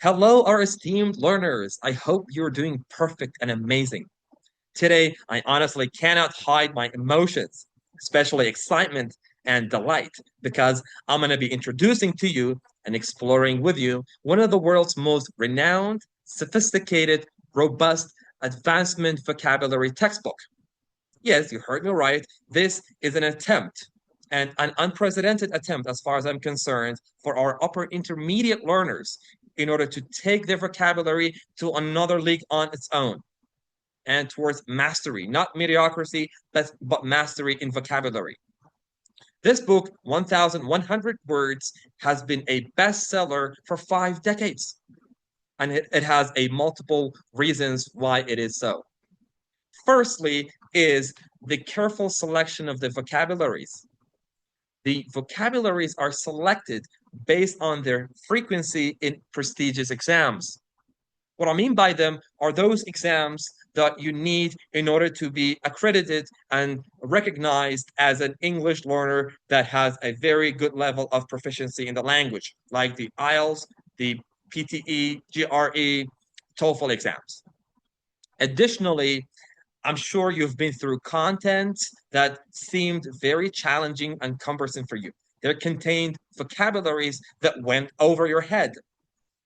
Hello, our esteemed learners. I hope you're doing perfect and amazing. Today, I honestly cannot hide my emotions, especially excitement and delight, because I'm going to be introducing to you and exploring with you one of the world's most renowned, sophisticated, robust advancement vocabulary textbook. Yes, you heard me right. This is an attempt, and an unprecedented attempt, as far as I'm concerned, for our upper intermediate learners in order to take their vocabulary to another league on its own and towards mastery, not mediocrity, but mastery in vocabulary. This book, 1,100 Words, has been a bestseller for 5 decades, and it has a multiple reasons why it is so. Firstly, is the careful selection of the vocabularies. The vocabularies are selected based on their frequency in prestigious exams. What I mean by them are those exams that you need in order to be accredited and recognized as an English learner that has a very good level of proficiency in the language, like the IELTS, the PTE, GRE, TOEFL exams. Additionally, I'm sure you've been through content that seemed very challenging and cumbersome for you. There contained vocabularies that went over your head.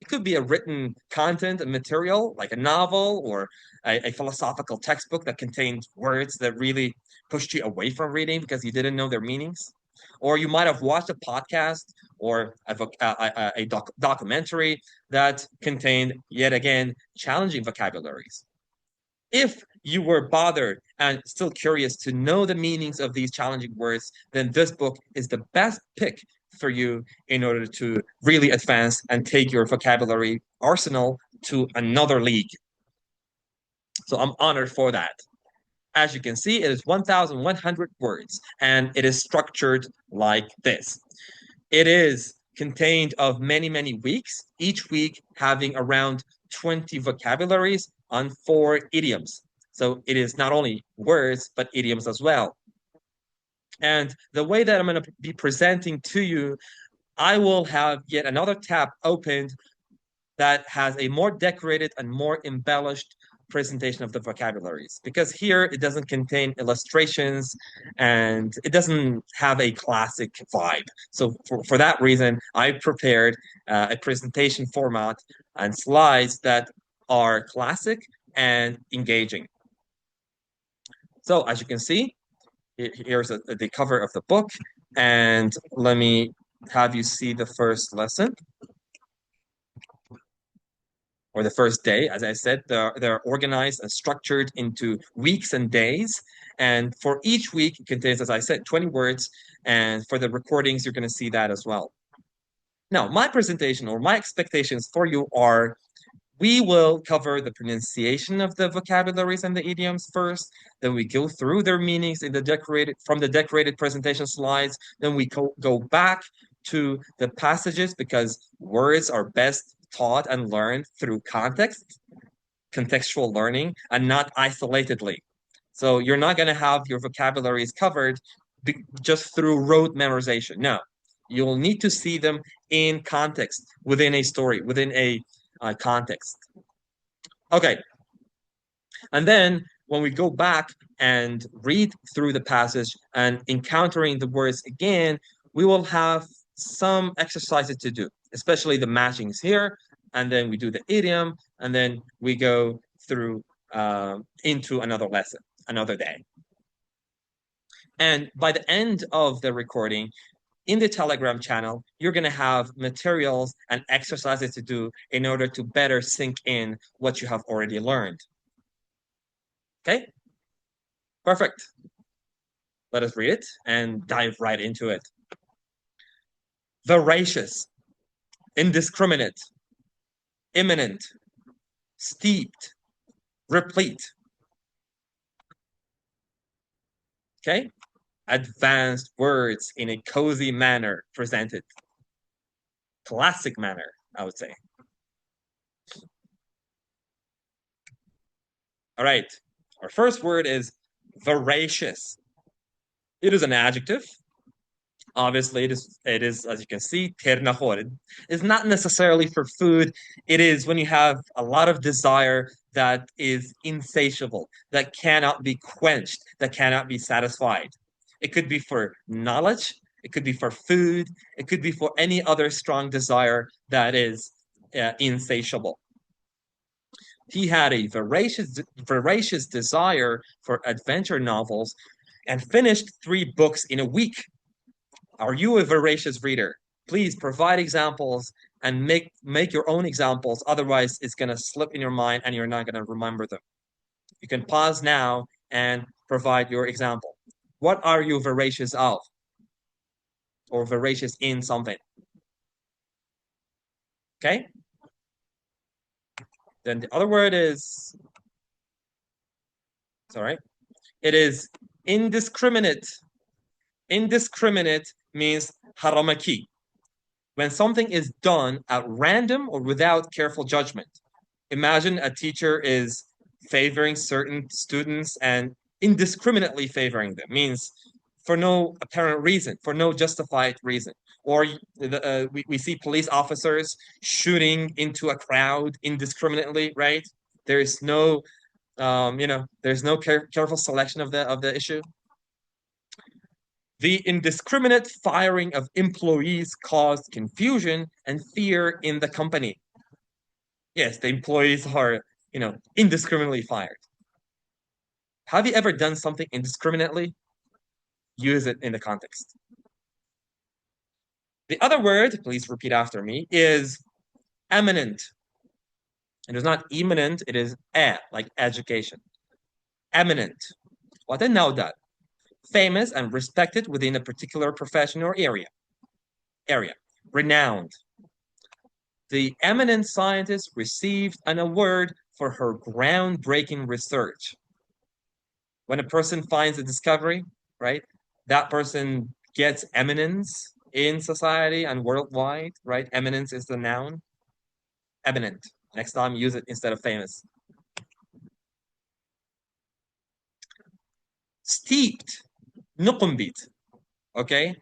It could be a written content, a material like a novel or a philosophical textbook that contained words that really pushed you away from reading because you didn't know their meanings. Or you might have watched a podcast or a documentary that contained, yet again, challenging vocabularies. If you were bothered and still curious to know the meanings of these challenging words, then this book is the best pick for you in order to really advance and take your vocabulary arsenal to another league. So I'm honored for that. As you can see, it is 1,100 words and it is structured like this. It is contained of many, many weeks, each week having around 20 vocabularies on 4 idioms. So it is not only words, but idioms as well. And the way that I'm going to be presenting to you, I will have yet another tab opened that has a more decorated and more embellished presentation of the vocabularies, because here it doesn't contain illustrations and it doesn't have a classic vibe. So for that reason, I prepared a presentation format and slides that are classic and engaging. So as you can see, here's the cover of the book, and let me have you see the first lesson or the first day. As I said, they're organized and structured into weeks and days. And for each week, it contains, as I said, 20 words. And for the recordings, you're going to see that as well. Now, my presentation or my expectations for you are we will cover the pronunciation of the vocabularies and the idioms first. Then we go through their meanings in the decorated presentation slides. Then we go back to the passages because words are best taught and learned through context, contextual learning, and not isolatedly. So you're not going to have your vocabularies covered just through rote memorization. No, you'll need to see them in context, within a story, within a context. Okay, and then when we go back and read through the passage and encountering the words again, we will have some exercises to do, especially the matchings here. And then we do the idiom, and then we go through into another lesson, another day. And by the end of the recording, in the Telegram channel, you're going to have materials and exercises to do in order to better sink in what you have already learned. Okay, perfect. Let us read it and dive right into it. Voracious, indiscriminate, imminent, steeped, replete. Okay, advanced words in a cozy manner presented. Classic manner, I would say. All right, our first word is voracious. It is an adjective. Obviously, it is as you can see, ternahorid is not necessarily for food. It is when you have a lot of desire that is insatiable, that cannot be quenched, that cannot be satisfied. It could be for knowledge, it could be for food, it could be for any other strong desire that is insatiable. He had a voracious desire for adventure novels and finished 3 books in a week. Are you a voracious reader? Please provide examples and make your own examples. Otherwise, it's going to slip in your mind and you're not going to remember them. You can pause now and provide your example. What are you voracious of or voracious in something? Okay. Then the other word is, sorry, it is indiscriminate. Indiscriminate means haramaki, when something is done at random or without careful judgment. Imagine a teacher is favoring certain students and indiscriminately favoring them, means for no apparent reason, for no justified reason. Or we see police officers shooting into a crowd indiscriminately, right? There's no, there's no careful selection of the issue. The indiscriminate firing of employees caused confusion and fear in the company. Yes, the employees are, indiscriminately fired. Have you ever done something indiscriminately? Use it in the context. The other word, please repeat after me, is eminent. It is not imminent, it is like education. Eminent. What a now that. Famous and respected within a particular profession or area. Renowned. The eminent scientist received an award for her groundbreaking research. When a person finds a discovery, right, that person gets eminence in society and worldwide, right? Eminence is the noun. Eminent. Next time, use it instead of famous. Steeped. Nukumbit. Okay?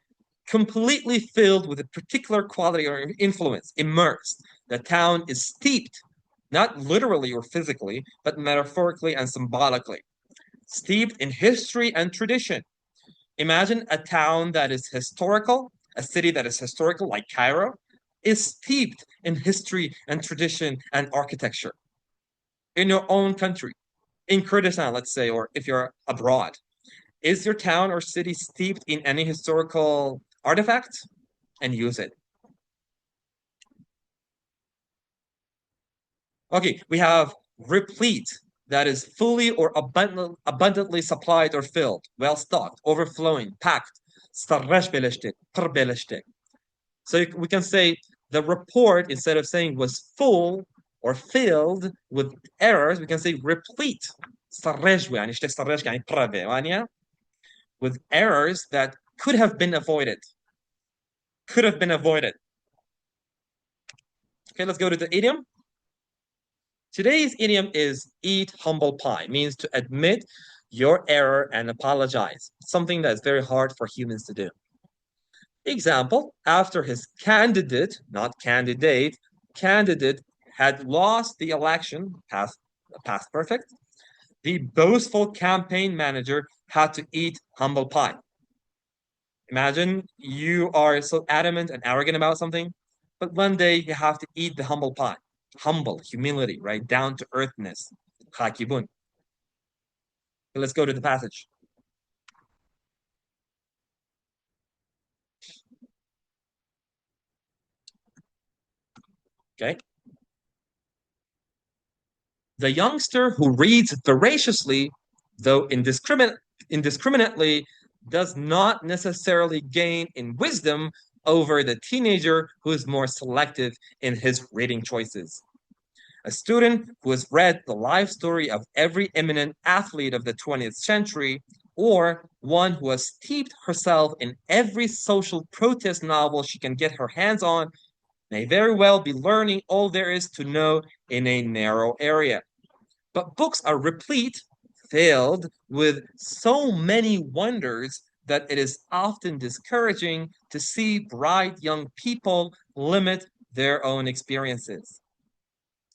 Completely filled with a particular quality or influence, immersed. The town is steeped, not literally or physically, but metaphorically and symbolically. Steeped in history and tradition. Imagine a town that is historical, a city that is historical, like Cairo, is steeped in history and tradition and architecture. In your own country, in Kurdistan, let's say, or if you're abroad, is your town or city steeped in any historical artifact? And use it. Okay, we have replete, that is fully or abundantly supplied or filled, well stocked, overflowing, packed. So we can say the report, instead of saying was full or filled with errors, we can say replete. With errors that could have been avoided. Could have been avoided. Okay, let's go to the idiom. Today's idiom is eat humble pie, means to admit your error and apologize. Something that's very hard for humans to do. Example, after his candidate, not candidate, candidate had lost the election, past perfect, the boastful campaign manager had to eat humble pie. Imagine you are so adamant and arrogant about something, but one day you have to eat the humble pie. Humble, humility, right? Down to earthness. Hakibun. Let's go to the passage. Okay. The youngster who reads voraciously, though indiscriminately, does not necessarily gain in wisdom over the teenager who is more selective in his reading choices. A student who has read the life story of every eminent athlete of the 20th century, or one who has steeped herself in every social protest novel she can get her hands on, may very well be learning all there is to know in a narrow area. But books are replete, filled with so many wonders that it is often discouraging to see bright young people limit their own experiences.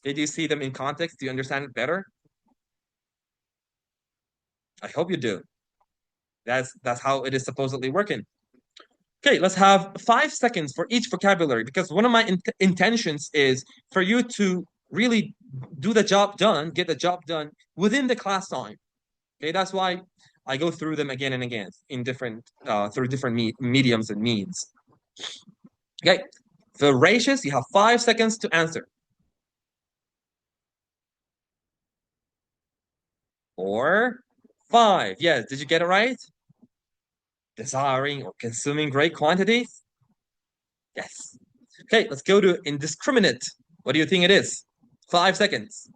Did you see them in context? Do you understand it better? I hope you do. That's how it is supposedly working. Okay, let's have 5 seconds for each vocabulary because one of my intentions is for you to really do the job done, get the job done within the class time. Okay, that's why I go through them again and again in different through different mediums and means. Okay, voracious, you have 5 seconds to answer. 4, 5. Yes, did you get it right? Desiring or consuming great quantities? Yes. Okay, let's go to indiscriminate. What do you think it is? 5 seconds.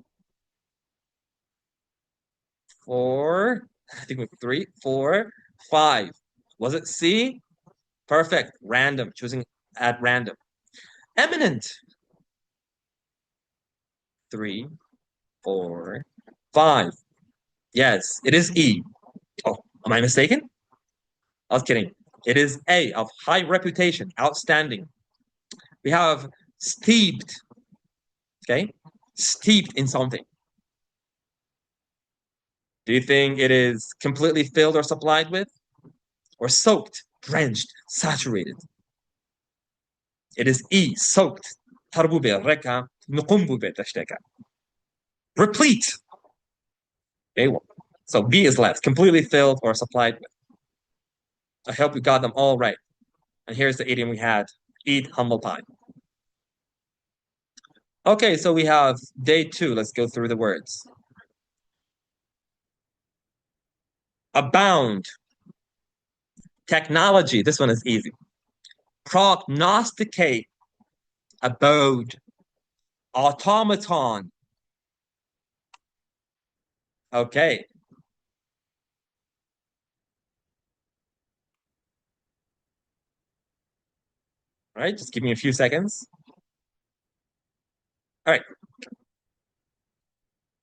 4, I think with 3, 4, 5. Was it C? Perfect. Random, choosing at random. Eminent. 3, 4, 5. Yes, it is E. Oh, am I mistaken? I was kidding. It is A, of high reputation, outstanding. We have steeped, okay? Steeped in something. Do you think it is completely filled or supplied with? Or soaked, drenched, saturated? It is E, soaked. Replete. Okay, well, so B is left, completely filled or supplied with. I hope we got them all right. And here's the idiom we had, eat humble pie. Okay, so we have day 2. Let's go through the words. Abound. Technology. This one is easy. Prognosticate. Abode. Automaton. Okay. All right, just give me a few seconds. All right.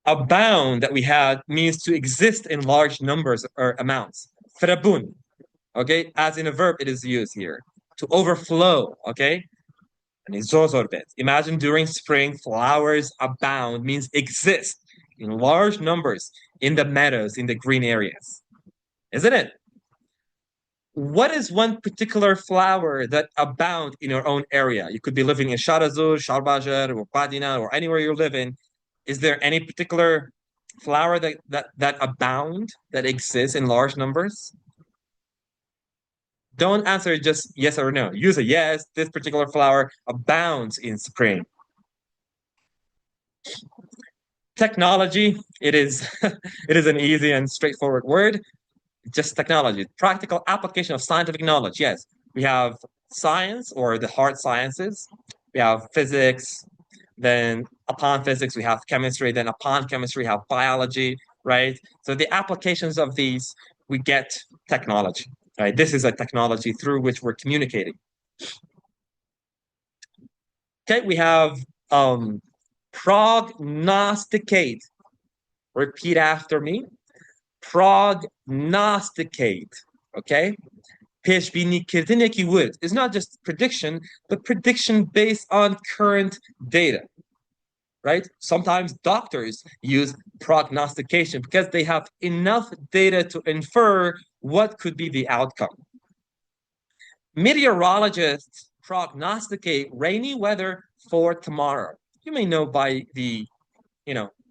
Abound that we had means to exist in large numbers or amounts. Frabun. Okay, as in a verb, it is used here. To overflow, okay? Imagine during spring, flowers abound means exist in large numbers in the meadows, in the green areas. Isn't it? What is one particular flower that abound in your own area? You could be living in Sharazur, Sharbajar, or Padina, or anywhere you live in. Is there any particular flower that abound, that exists in large numbers? Don't answer just yes or no. Use a yes. This particular flower abounds in spring. Technology, it is it is an easy and straightforward word. Just technology, practical application of scientific knowledge. Yes, we have science or the hard sciences. We have physics. Then upon physics, we have chemistry. Then upon chemistry, we have biology. Right. So the applications of these, we get technology. Right. This is a technology through which we're communicating. Okay, we have prognosticate. Repeat after me. Prognosticate. Okay? It's not just prediction, but prediction based on current data. Right? Sometimes doctors use prognostication because they have enough data to infer what could be the outcome. Meteorologists prognosticate rainy weather for tomorrow. You may know by the,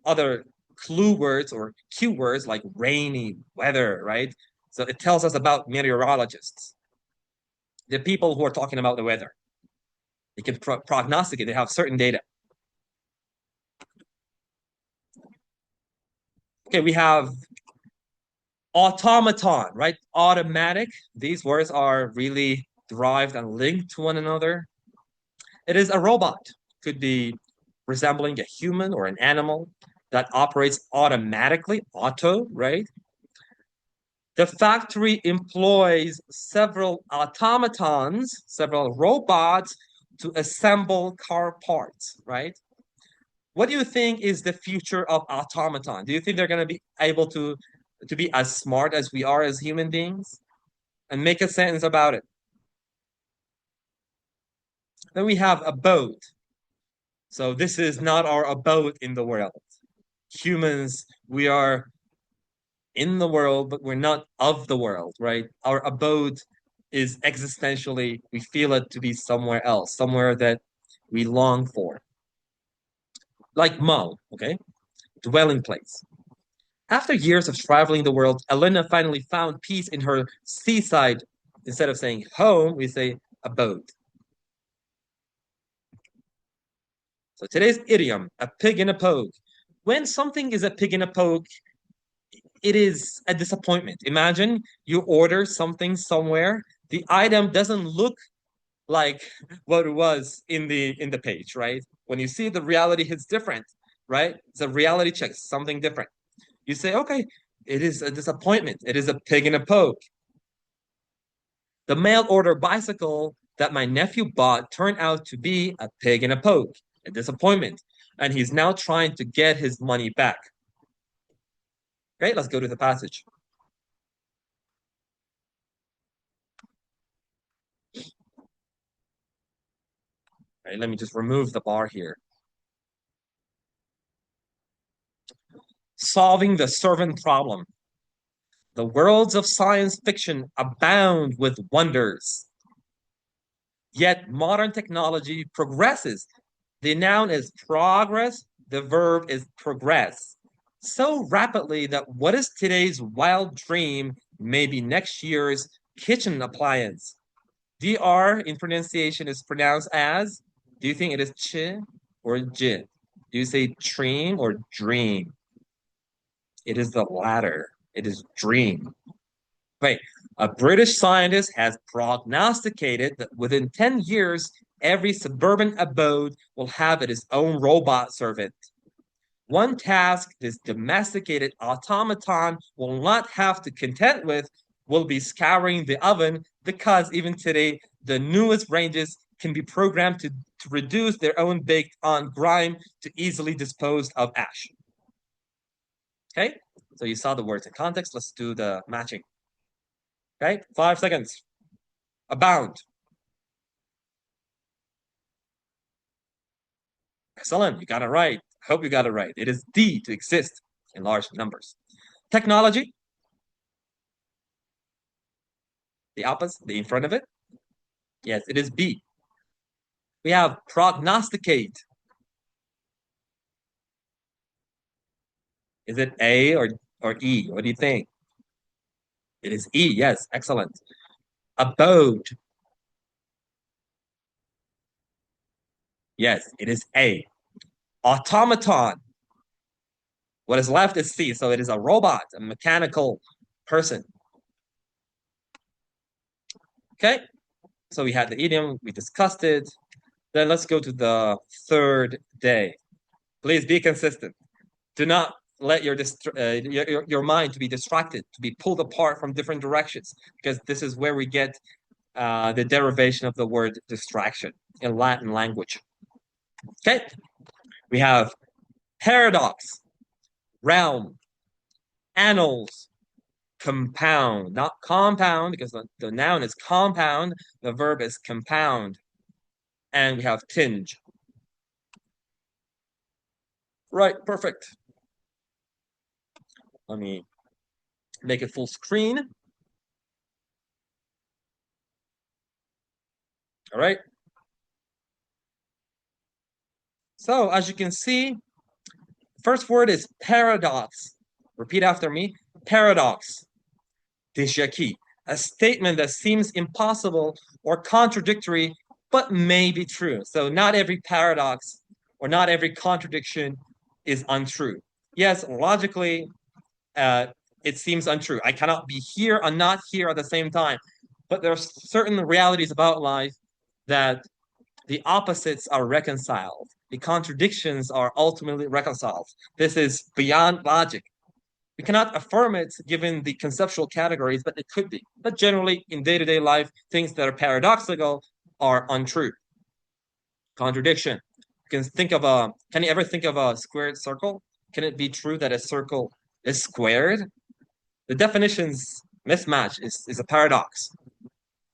other clue words or keywords like rainy weather, right? So it tells us about meteorologists, the people who are talking about the weather. They can prognosticate. They have certain data. Okay, we have automaton, right? Automatic. These words are really derived and linked to one another. It is a robot. Could be resembling a human or an animal that operates automatically, auto, right? The factory employs several automatons, several robots to assemble car parts, right? What do you think is the future of automaton? Do you think they're going to be able to be as smart as we are as human beings? and make a sentence about it. Then we have abode. So this is not our abode in the world. Humans, we are in the world, but we're not of the world, right? Our abode is existentially, we feel it to be somewhere else, somewhere that we long for. Like Mo, okay? Dwelling place. After years of traveling the world, Elena finally found peace in her seaside. Instead of saying home, we say abode. So today's idiom, a pig in a poke. When something is a pig in a poke, it is a disappointment. Imagine you order something somewhere, the item doesn't look like what it was in the page, right? When you see the reality hits different, right? It's a reality check, something different. You say, okay, it is a disappointment. It is a pig in a poke. The mail order bicycle that my nephew bought turned out to be a pig in a poke, a disappointment. And he's now trying to get his money back. Okay, let's go to the passage. All right, let me just remove the bar here. Solving the servant problem. The worlds of science fiction abound with wonders. Yet modern technology progresses. The noun is progress, the verb is progress. So rapidly that what is today's wild dream may be next year's kitchen appliance. DR in pronunciation is pronounced as, do you think it is ch or j? Do you say dream or dream? It is the latter. It is dream. Wait, a British scientist has prognosticated that within 10 years, every suburban abode will have its own robot servant. One task this domesticated automaton will not have to contend with will be scouring the oven because even today, the newest ranges can be programmed to reduce their own baked on grime to easily dispose of ash. Okay, so you saw the words in context. Let's do the matching. Okay, 5 seconds. Abound. Excellent, you got it right. Hope you got it right. It is D, to exist in large numbers. Technology, the opposite, the in front of it. Yes, it is B. We have prognosticate. Is it A or E? What do you think? It is E, yes, excellent. Abode. Yes, it is A. Automaton. What is left is C, so it is a robot, a mechanical person. Okay, so we had the idiom, we discussed it. Then let's go to the third day. Please be consistent. Do not let your mind to be distracted, to be pulled apart from different directions, because this is where we get the derivation of the word distraction in Latin language. Okay, we have paradox, realm, annals, compound, not compound, because the noun is compound, the verb is compound, and we have tinge. Right, perfect. Let me make it full screen. All right. So as you can see, first word is paradox. Repeat after me. Paradox. Déjaki. A statement that seems impossible or contradictory, but may be true. So not every paradox or not every contradiction is untrue. Yes, logically, it seems untrue. I cannot be here and not here at the same time. But there are certain realities about life that the opposites are reconciled. The contradictions are ultimately reconciled. This is beyond logic. We cannot affirm it given the conceptual categories, but it could be. But generally, in day-to-day life, things that are paradoxical are untrue. Contradiction. Can you ever think of a squared circle? Can it be true that a circle is squared? The definition's mismatch is a paradox.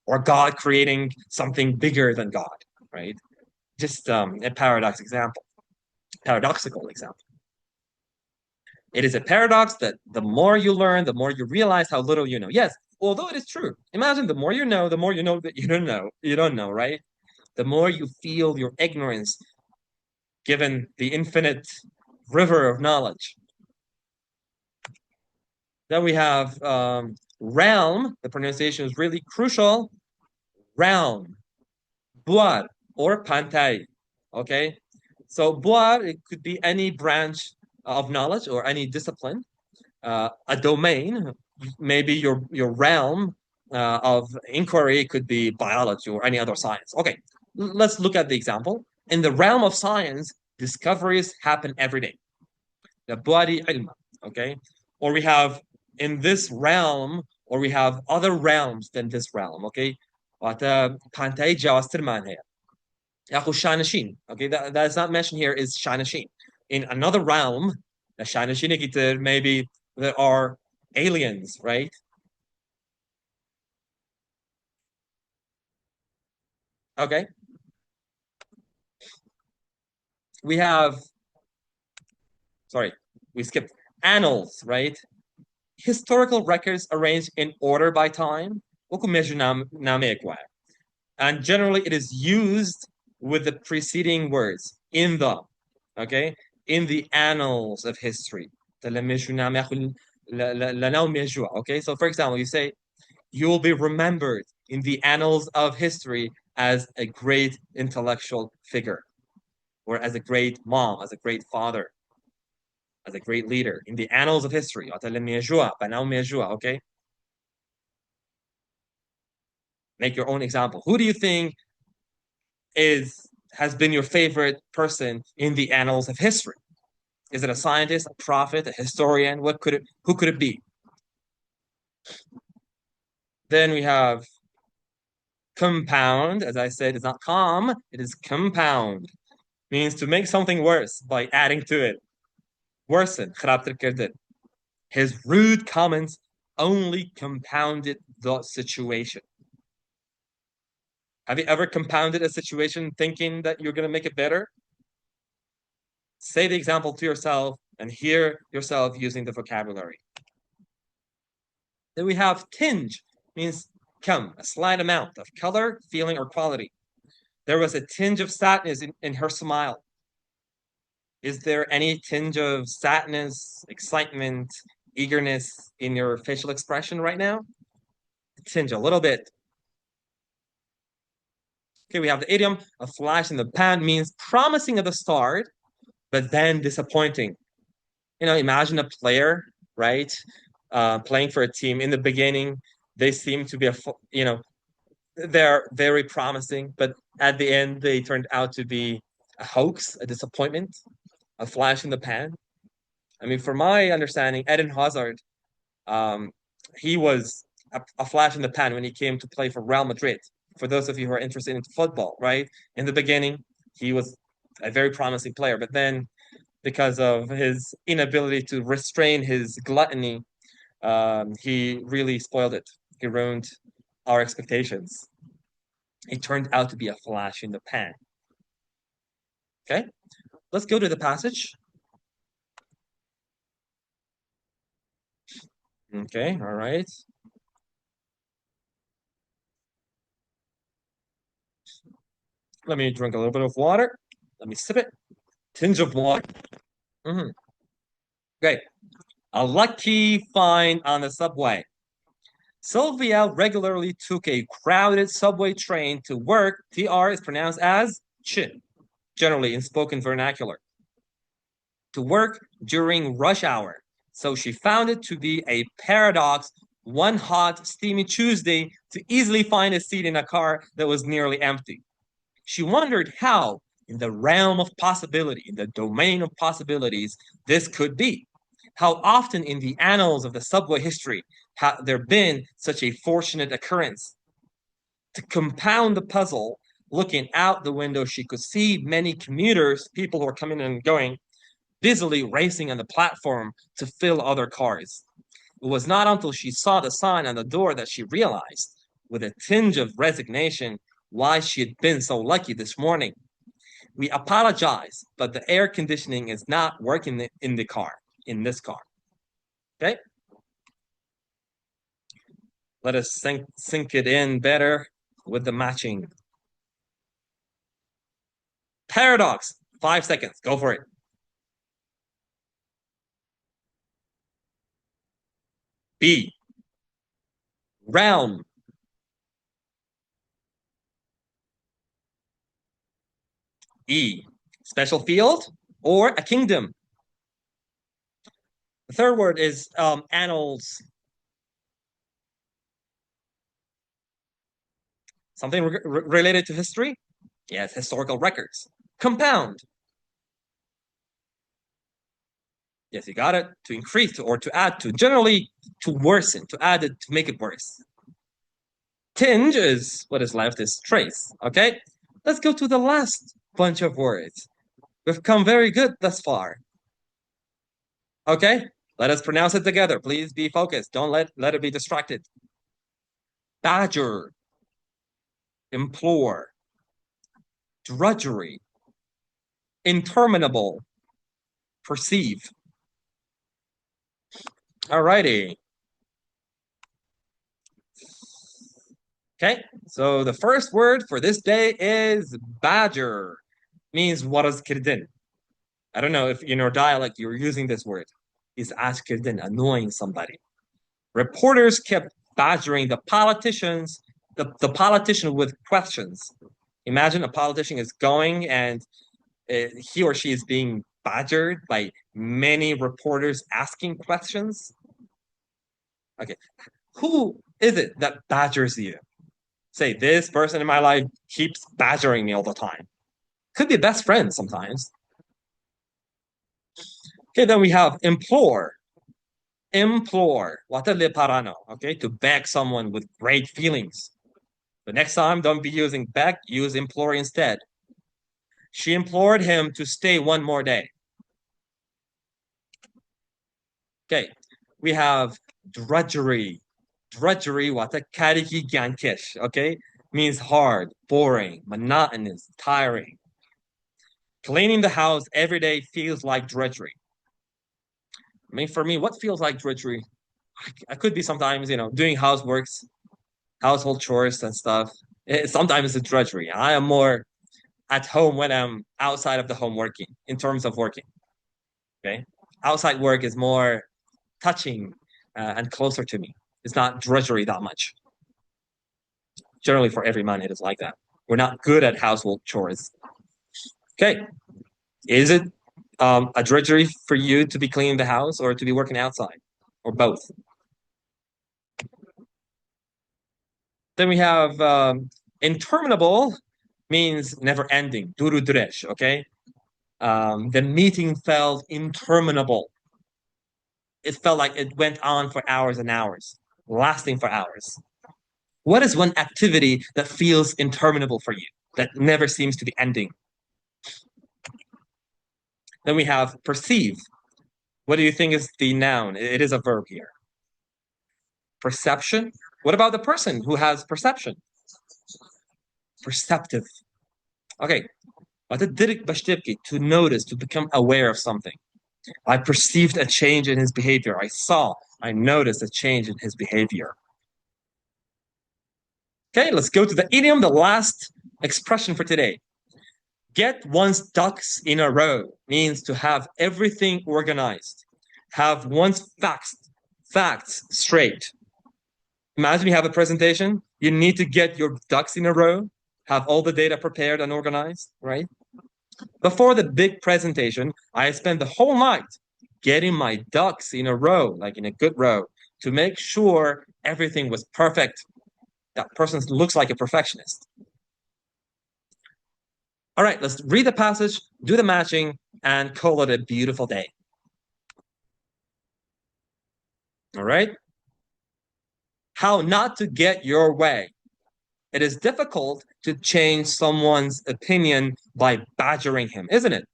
or God creating something bigger than God, right? Just a paradoxical example. It is a paradox that the more you learn, the more you realize how little you know. Yes, although it is true. Imagine the more you know, the more you know that you don't know. You don't know, right? The more you feel your ignorance given the infinite river of knowledge. Then we have realm. The pronunciation is really crucial. Realm, buar, or pantai. Okay, so buar, it could be any branch of knowledge or any discipline. A domain, maybe your realm of inquiry could be biology or any other science. Okay, let's look at the example. In the realm of science, discoveries happen every day. The body ilm, okay? Or we have in this realm, or we have other realms than this realm, okay? وقتا پانتای جواستر من هي. أخو شانشين, okay? That's not mentioned here is shanashin. In another realm, the shanashin maybe there are aliens, right? Okay. We have, sorry, we skipped annals, right? Historical records arranged in order by time. And generally it is used with the preceding words in the, okay, in the annals of history. Okay, so for example, you say you will be remembered in the annals of history as a great intellectual figure, or as a great mom, as a great father, as a great leader in the annals of history. Okay, make your own example. Who do you think is has been your favorite person in the annals of history? Is it a scientist, a prophet, a historian? What could it? Who could it be? Then we have compound. As I said, it's not calm. It is compound. Means to make something worse by adding to it. Worsen. His rude comments only compounded the situation. Have you ever compounded a situation thinking that you're going to make it better? Say the example to yourself and hear yourself using the vocabulary. Then we have tinge, means come, a slight amount of color, feeling, or quality. There was a tinge of sadness in her smile. Is there any tinge of sadness, excitement, eagerness in your facial expression right now? Tinge a little bit. Okay, we have the idiom, a flash in the pan means promising at the start, but then disappointing. Imagine a player, right? Playing for a team in the beginning, they seem to be they're very promising, but at the end they turned out to be a hoax, a disappointment, a flash in the pan. I mean, for my understanding, Eden Hazard, um, he was a flash in the pan when he came to play for Real Madrid. For those of you who are interested in football, right? In the beginning, he was a very promising player, but then because of his inability to restrain his gluttony, he really spoiled it. He ruined our expectations. It turned out to be a flash in the pan. Okay, let's go to the passage. Okay, all right. Let me drink a little bit of water. Let me sip it. Tinge of water. Mm-hmm. Great. A lucky find on the subway. Sylvia regularly took a crowded subway train to work. TR is pronounced as ch, generally in spoken vernacular. To work during rush hour. So she found it to be a paradox one hot, steamy Tuesday to easily find a seat in a car that was nearly empty. She wondered how, in the realm of possibility, in the domain of possibilities, this could be. How often in the annals of the subway history had there been such a fortunate occurrence? To compound the puzzle, looking out the window, she could see many commuters, people who are coming and going, busily racing on the platform to fill other cars. It was not until she saw the sign on the door that she realized with a tinge of resignation why she had been so lucky this morning. We apologize, but the air conditioning is not working in the car, in this car. Okay? Let us sink it in better with the matching. Paradox. 5 seconds. Go for it. B. Realm. E. Special field or a kingdom. The third word is annals. Something related to history? Yes, historical records. Compound. Yes, you got it. To increase or to add to. Generally, to worsen, to add it, to make it worse. Tinge is what is left is trace. Okay? Let's go to the last bunch of words. We've come very good thus far. Okay? Let us pronounce it together. Please be focused. Don't let it be distracted. Badger. Implore. Drudgery. Interminable. Perceive. Alrighty. Okay, so the first word for this day is badger. Means what is kirdin. I don't know if in your dialect you're using this word. Is ashkirdin, annoying somebody. Reporters kept badgering the politicians, the politician with questions. Imagine a politician is going and he or she is being badgered by many reporters asking questions. Okay, who is it that badgers you? Say, this person in my life keeps badgering me all the time. Could be best friends sometimes. Okay, then we have implore. Implore. Parano. Okay, to beg someone with great feelings. The next time, don't be using beg, use implore instead. She implored him to stay one more day. Okay, we have drudgery. Drudgery, okay, means hard, boring, monotonous, tiring. Cleaning the house every day feels like drudgery. I mean, for me, what feels like drudgery? I could be sometimes, doing houseworks, household chores and stuff. Sometimes it's drudgery. I am more at home when I'm outside of the home working, in terms of working. Okay, outside work is more touching and closer to me. It's not drudgery that much. Generally, for every man, it is like that. We're not good at household chores. Okay, is it a drudgery for you to be cleaning the house or to be working outside, or both? Then we have interminable means never ending. Durudresh, okay? The meeting felt interminable. It felt like it went on for hours and hours, lasting for hours. What is one activity that feels interminable for you, that never seems to be ending? Then we have perceive. What do you think is the noun? It is a verb here. Perception. What about the person who has perception? Perceptive. Okay. To notice, to become aware of something. I perceived a change in his behavior. I noticed a change in his behavior. Okay, let's go to the idiom, the last expression for today. Get one's ducks in a row means to have everything organized. Have one's facts straight. Imagine you have a presentation. You need to get your ducks in a row, have all the data prepared and organized, right? Before the big presentation, I spent the whole night getting my ducks in a row, like in a good row, to make sure everything was perfect. That person looks like a perfectionist. All right, let's read the passage, do the matching, and call it a beautiful day. All right? How not to get your way. It is difficult to change someone's opinion by badgering him, isn't it?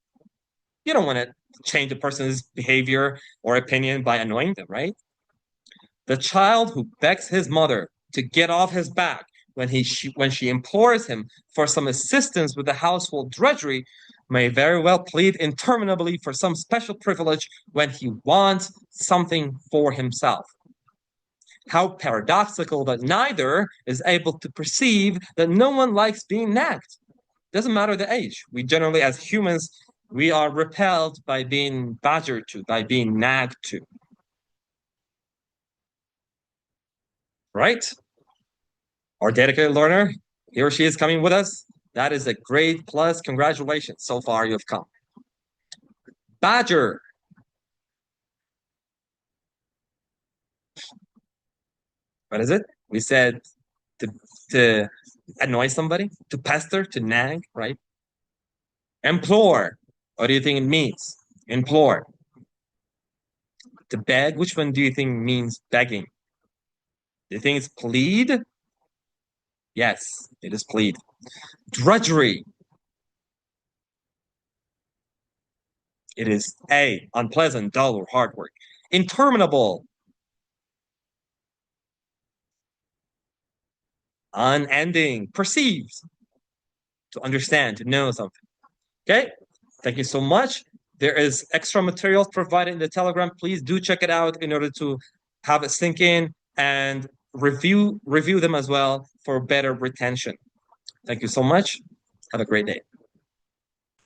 You don't want to change a person's behavior or opinion by annoying them, right? The child who begs his mother to get off his back when she implores him for some assistance with the household drudgery, may very well plead interminably for some special privilege when he wants something for himself. How paradoxical that neither is able to perceive that no one likes being nagged. Doesn't matter the age. We generally, as humans, we are repelled by being badgered to, by being nagged to. Right? Our dedicated learner, he or she is coming with us. That is a great plus. Congratulations. So far, you have come. Badger. What is it? We said to annoy somebody, to pester, to nag, right? Implore. What do you think it means? Implore. To beg. Which one do you think means begging? Do you think it's plead? Yes, it is plead. Drudgery. It is A, unpleasant, dull, or hard work. Interminable. Unending. Perceived. To understand, to know something. Okay, thank you so much. There is extra materials provided in the Telegram. Please do check it out in order to have it sink in and review them as well for better retention. Thank you so much. Have a great day.